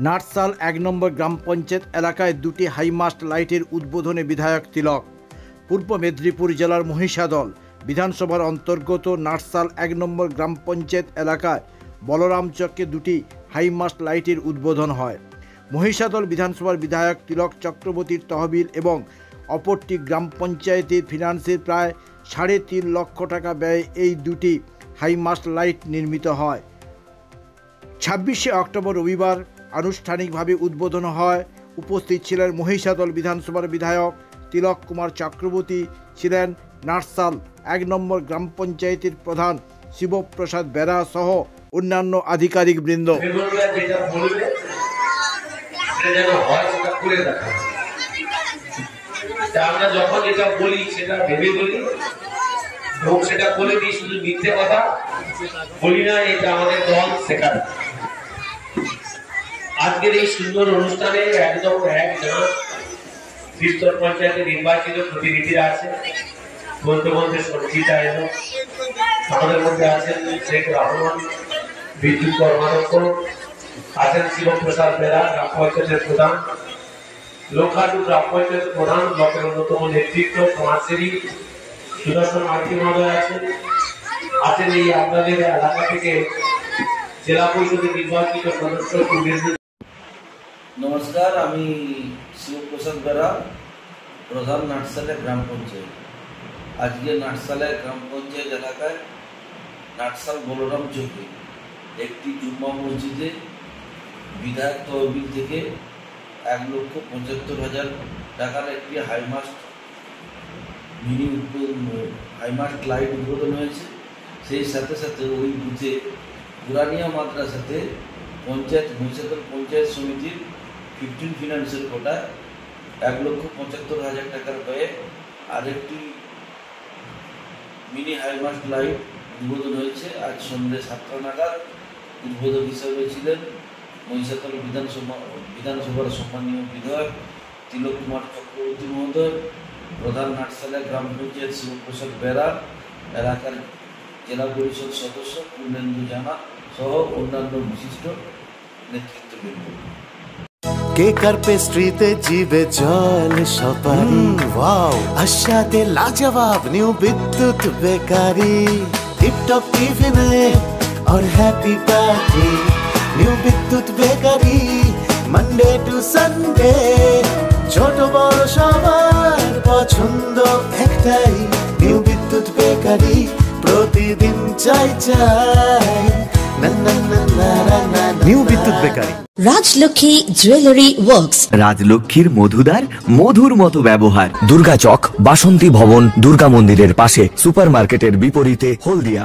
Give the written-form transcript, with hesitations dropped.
নাটসাল ১ নম্বর গ্রাম পঞ্চায়েত এলাকায় দুটি হাইমাস্ট লাইটের উদ্বোধনে বিধায়ক তিলক। পূর্ব মেদিনীপুর জেলার মহিষাদল বিধানসভার অন্তর্গত নাটসাল ১ নম্বর গ্রাম পঞ্চায়েত এলাকায় বলরাম চকে দুটি হাইমাস্ট লাইটের উদ্বোধন হয়। মহিষাদল বিধানসভার বিধায়ক তিলক চক্রবর্তীর তহবিল এবং অপরটি গ্রাম পঞ্চায়েতের ফিনান্সের প্রায় ৩.৫ লক্ষ টাকা ব্যয়ে এই দুটি হাইমাস্ট লাইট নির্মিত হয়। ২৬শে অক্টোবর রবিবার আনুষ্ঠানিকভাবে উদ্বোধন হয়। উপস্থিত ছিলেন মহিষাদল বিধানসভার বিধায়ক তিলক কুমার চক্রবর্তী, ছিলেন নাটসাল ১ নম্বর গ্রাম পঞ্চায়েতের প্রধান শিবপ্রসাদ বেরা সহ অন্যান্য আধিকারিক বৃন্দ। আমরা যখন এটা বলি সেটা ভেবে বলি, লোক সেটা বলে দিই, শুধু মিথ্যে কথা বলি না। এটা আমাদের দল শেখাবে। আজকের এই সুন্দর অনুষ্ঠানে একদম এক জানা ত্রিস্তর পঞ্চায়েতের নির্বাচিত প্রতিনিধিরা আছে। বলতে বলতে সঞ্চিতা এলো, আমাদের মধ্যে আছেন শেখ রহমান, বিদ্যুৎ কর্মাধ্যক্ষ আছেন, শিবপ্রসাদ বেরা গ্রাম পঞ্চায়েতের প্রধান, লোকহাটু গ্রাম পঞ্চায়েতের প্রধান, ব্লকের অন্যতম নেতৃত্ব সমাজসেবী সুদর্শন মার্তি মহোদয় আছেন এই আপনাদের এলাকা থেকে জেলা পরিষদের নির্বাচিত সদস্য। নমস্কার, আমি শিবপ্রসাদ বেরা, প্রধান নাটসালে গ্রাম পঞ্চায়েত। আজকে নাটসালে গ্রাম পঞ্চায়েত এলাকায় নাটসাল বলরাম চৌকে একটি জুম্মা মসজিদে বিধায়ক তহবিল থেকে ১,৭৫,০০০ টাকার একটি হাইমাস্ট লাইট উদ্বোধন হয়েছে। সেই সাথে সাথে ওই বুথে পুরানিয়া মাদ্রাসাতে পঞ্চায়েত মহিষাদল পঞ্চায়েত সমিতির 15 ফিনান্সের কোটায় ১,৭৫,০০০ টাকার ব্যয়ে আরেকটি মিনি হাইমাস্ট লাইট উদ্বোধন হয়েছে। আজ সন্ধ্যে ৭টা নাগাদ উদ্বোধক হিসাবে ছিলেন মহিষাদল বিধানসভার সম্মানীয় বিধায়ক তিলক কুমার চক্রবর্তী মহোদয়, প্রধান নাটসালে গ্রাম পঞ্চায়েত শিবপ্রসাদ বেরা, এলাকার জেলা পরিষদ সদস্য পূর্ণেন্দু জানা সহ অন্যান্য বিশিষ্ট নেতৃত্ববৃন্দ। কেকার পেস্ট্রিতে জিবে জল সপারি, ওয়াও আশাতে লাজবাব নিউ বিদ্যুৎ বেকারি, টিপটপ টিফিনে और हैप्पी पार्टी নিউ বিদ্যুৎ বেকারি, মানডে টু সানডে ছোট বড় সবার পছন্দ একটাই, নিউ বিদ্যুৎ বেকারি প্রতিদিন চাই চাই না না না না না। নিউ বিদ্যুৎ বেকারি। রাজলক্ষ্মী জুয়েলারি ওয়ার্কস, রাজলক্ষ্মীর মধুদার মধুর মতো ব্যবহার। দুর্গা চক, বাসন্তী ভবন, দুর্গা মন্দিরের পাশে, সুপার মার্কেটের বিপরীতে, হলদিয়া।